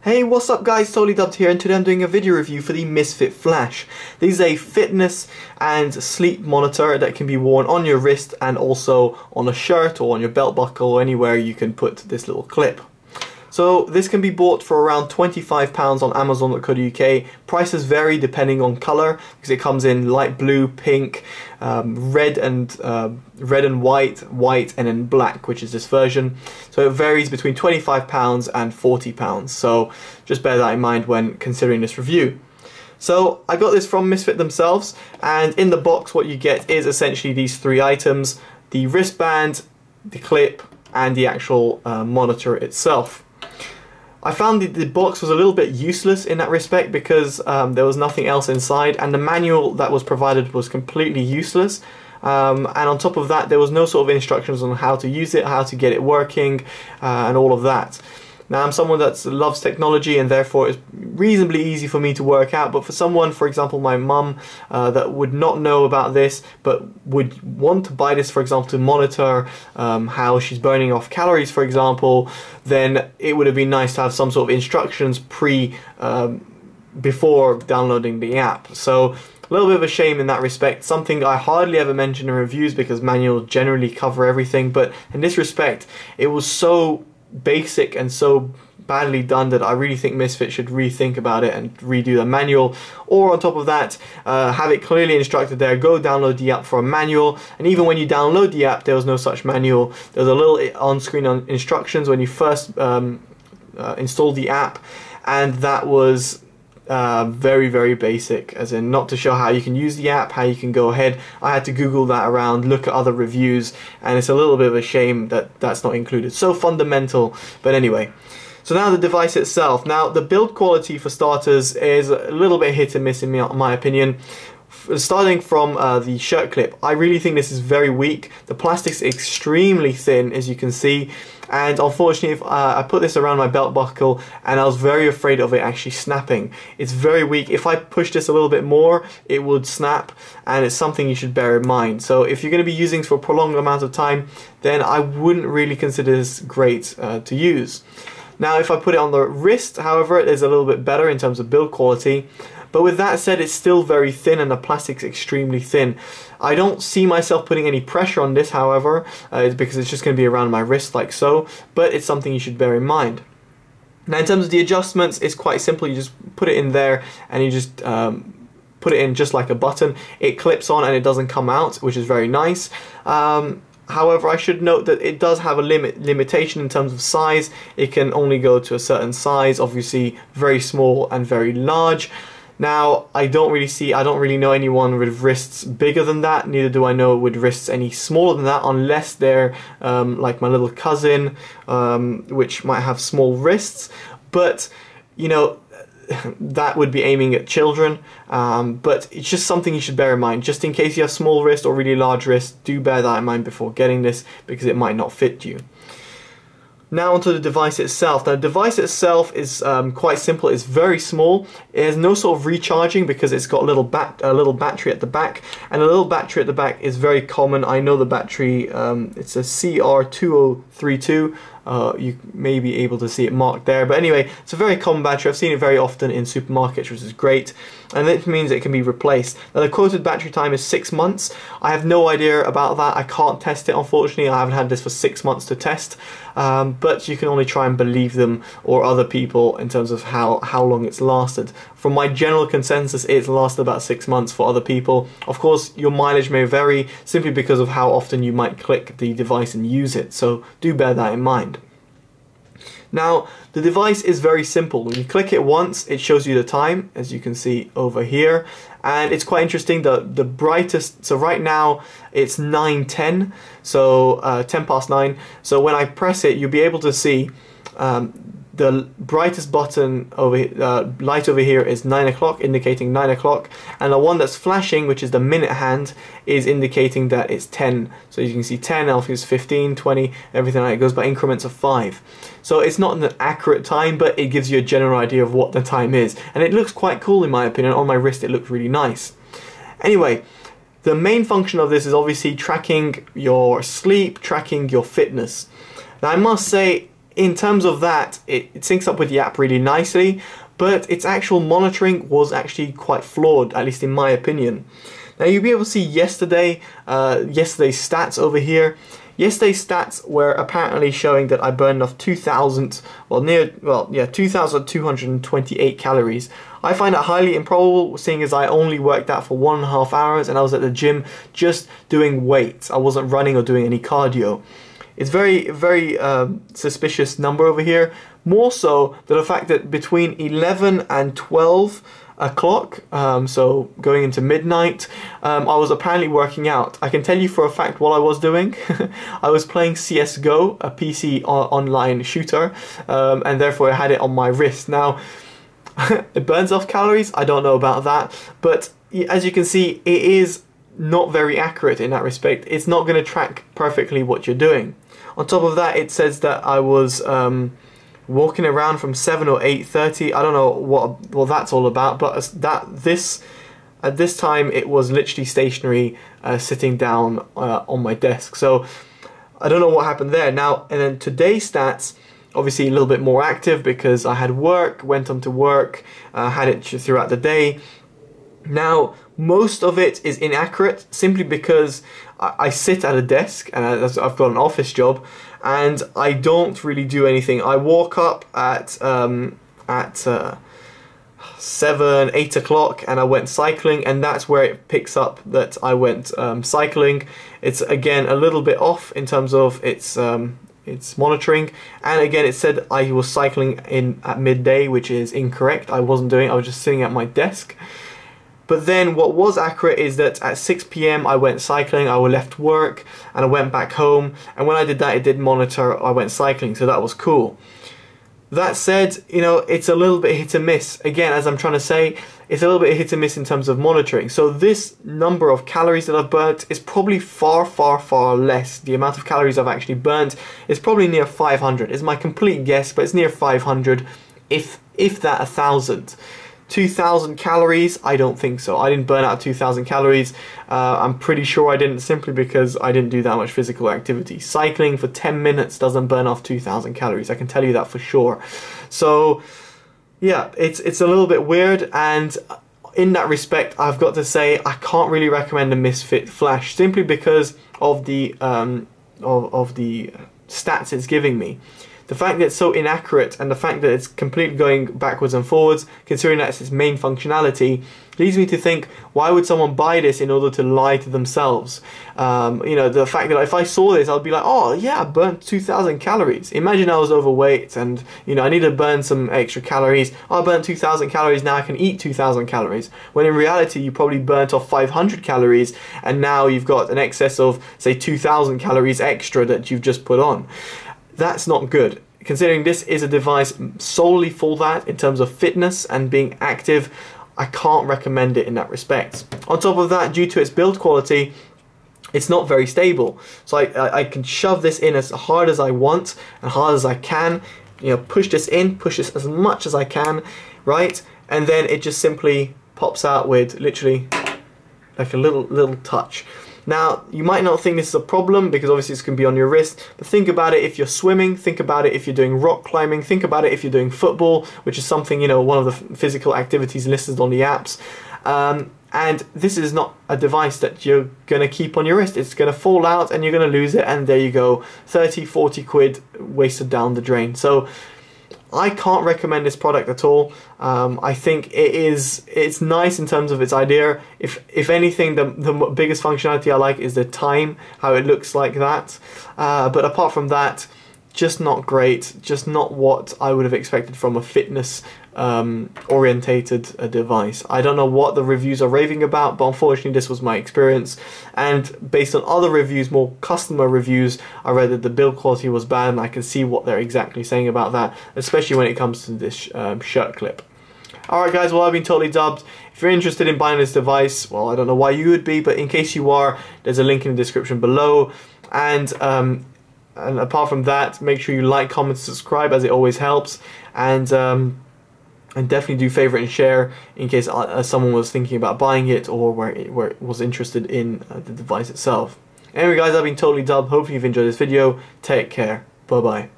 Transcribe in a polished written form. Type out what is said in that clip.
Hey, what's up guys, Totallydubbed here, and today I'm doing a video review for the Misfit Flash. This is a fitness and sleep monitor that can be worn on your wrist and also on a shirt or on your belt buckle or anywhere you can put this little clip. So this can be bought for around £25 on Amazon.co.uk. Prices vary depending on colour because it comes in light blue, pink, red and white, and then black, which is this version. So it varies between £25 and £40. So just bear that in mind when considering this review. So I got this from Misfit themselves, and in the box what you get is essentially these three items: the wristband, the clip, and the actual monitor itself. I found the box was a little bit useless in that respect because there was nothing else inside, and the manual that was provided was completely useless. And on top of that, there was no sort of instructions on how to use it, how to get it working, and all of that. Now, I'm someone that loves technology, and therefore it's reasonably easy for me to work out, but for someone, for example my mum, that would not know about this but would want to buy this, for example, to monitor how she's burning off calories, for example, then it would have been nice to have some sort of instructions before downloading the app. So a little bit of a shame in that respect, something I hardly ever mention in reviews because manuals generally cover everything, but in this respect it was so basic and so badly done that I really think Misfit should rethink about it and redo the manual, or on top of that have it clearly instructed there, go download the app for a manual. And even when you download the app, there was no such manual. There's a little on-screen instructions when you first install the app, and that was very basic, as in not to show how you can use the app, how you can go ahead. I had to Google that around, look at other reviews, and it's a little bit of a shame that that's not included. So fundamental, but anyway. So now the device itself. Now the build quality for starters is a little bit hit and miss in my opinion. Starting from the shirt clip, I really think this is very weak. The plastic's extremely thin, as you can see, and unfortunately if I put this around my belt buckle and I was very afraid of it actually snapping. It's very weak. If I push this a little bit more, it would snap, and it's something you should bear in mind. So if you're going to be using this for a prolonged amount of time, then I wouldn't really consider this great to use. Now if I put it on the wrist, however, it is a little bit better in terms of build quality. But with that said, it's still very thin and the plastic's extremely thin. I don't see myself putting any pressure on this, however, because it's just going to be around my wrist like so, but it's something you should bear in mind. Now in terms of the adjustments, it's quite simple. You just put it in there and you just put it in just like a button. It clips on and it doesn't come out, which is very nice. However, I should note that it does have a limitation in terms of size. It can only go to a certain size, obviously very small and very large. Now, I don't really know anyone with wrists bigger than that, neither do I know with wrists any smaller than that, unless they're like my little cousin, which might have small wrists, but you know, that would be aiming at children, but it's just something you should bear in mind. Just in case you have small wrists or really large wrists, do bear that in mind before getting this, because it might not fit you. Now onto the device itself. Now the device itself is quite simple. It's very small. It has no sort of recharging because it's got a little battery at the back, and a little battery at the back is very common. I know the battery, it's a CR2032. You may be able to see it marked there, but anyway, it's a very common battery. I've seen it very often in supermarkets, which is great, and it means it can be replaced. Now the quoted battery time is 6 months. I have no idea about that. I can't test it, unfortunately. I haven't had this for 6 months to test, but you can only try and believe them or other people in terms of how long it's lasted. From my general consensus, it's lasted about 6 months for other people. Of course, your mileage may vary simply because of how often you might click the device and use it, so do bear that in mind. Now, the device is very simple. When you click it once, it shows you the time, as you can see over here, and it's quite interesting. The brightest, so right now it's 9:10, so 10 past 9. So when I press it, you'll be able to see the brightest button over light over here is 9 o'clock, indicating 9 o'clock, and the one that's flashing, which is the minute hand, is indicating that it's 10. So you can see 10, I think it's 15, 20, everything like that. It goes by increments of 5. So it's not an accurate time, but it gives you a general idea of what the time is, and it looks quite cool in my opinion. On my wrist it looks really nice. Anyway, the main function of this is obviously tracking your sleep, tracking your fitness. Now I must say, in terms of that, it syncs up with the app really nicely, but its actual monitoring was actually quite flawed, at least in my opinion. Now you'll be able to see yesterday's stats over here. Yesterday's stats were apparently showing that I burned off 2,228 calories. I find it highly improbable, seeing as I only worked out for 1.5 hours and I was at the gym just doing weights. I wasn't running or doing any cardio. It's very suspicious number over here. More so than the fact that between 11 and 12 o'clock, so going into midnight, I was apparently working out. I can tell you for a fact what I was doing. I was playing CSGO, a PC online shooter, and therefore I had it on my wrist. Now, it burns off calories, I don't know about that, but as you can see, it is not very accurate in that respect. It's not going to track perfectly what you're doing. On top of that, it says that I was walking around from 7 or 8:30. I don't know what that's all about, but at this time it was literally stationary, sitting down on my desk. So I don't know what happened there. Now, and then today's stats, obviously a little bit more active because I had work, went on to work, had it throughout the day. Now, most of it is inaccurate simply because I sit at a desk and I've got an office job and I don't really do anything. I walk up at 7, 8 o'clock and I went cycling, and that's where it picks up that I went cycling. It's again a little bit off in terms of its monitoring, and again it said I was cycling at midday, which is incorrect. I wasn't doing it, I was just sitting at my desk. But then what was accurate is that at 6 PM I went cycling, I left work and I went back home, and when I did that it did monitor I went cycling, so that was cool. That said, you know, it's a little bit hit and miss. Again, as I'm trying to say, it's a little bit hit and miss in terms of monitoring. So this number of calories that I've burnt is probably far less. The amount of calories I've actually burnt is probably near 500. It's my complete guess, but it's near 500, if that 1,000. 2,000 calories? I don't think so. I didn't burn out 2,000 calories. I'm pretty sure I didn't, simply because I didn't do that much physical activity. Cycling for 10 minutes doesn't burn off 2,000 calories. I can tell you that for sure. So yeah, it's a little bit weird, and in that respect, I've got to say I can't really recommend a Misfit Flash simply because of the stats it's giving me. The fact that it's so inaccurate and the fact that it's completely going backwards and forwards, considering that's its main functionality, leads me to think, why would someone buy this in order to lie to themselves? You know, the fact that if I saw this, I'd be like, oh yeah, I burnt 2,000 calories. Imagine I was overweight and, you know, I need to burn some extra calories. Oh, I burnt 2,000 calories, now I can eat 2,000 calories. When in reality, you probably burnt off 500 calories and now you've got an excess of, say, 2,000 calories extra that you've just put on. That's not good. Considering this is a device solely for that, in terms of fitness and being active, I can't recommend it in that respect. On top of that, due to its build quality, it's not very stable. So I can shove this in as hard as I want and hard as I can, you know, push this in, push this as much as I can, right? And then it just simply pops out with literally like a little touch. Now, you might not think this is a problem because obviously this can be on your wrist, but think about it if you're swimming, think about it if you're doing rock climbing, think about it if you're doing football, which is something, you know, one of the physical activities listed on the apps. And this is not a device that you're going to keep on your wrist. It's going to fall out and you're going to lose it, and there you go, 30, 40 quid wasted down the drain. So I can't recommend this product at all. I think it's nice in terms of its idea. If anything, the biggest functionality I like is the time, how it looks like that. But apart from that, just not great, just not what I would have expected from a fitness orientated device. I don't know what the reviews are raving about, but unfortunately this was my experience, and based on other reviews, more customer reviews, I read that the build quality was bad, and I can see what they're exactly saying about that, especially when it comes to this shirt clip. Alright guys, well, I've been Totally Dubbed. If you're interested in buying this device, well, I don't know why you would be, but in case you are, there's a link in the description below, and apart from that, make sure you like, comment, subscribe, as it always helps, and definitely do favorite and share in case someone was thinking about buying it or where it was interested in the device itself. Anyway guys, I've been Totally Dubbed. Hopefully you've enjoyed this video. Take care. Bye bye.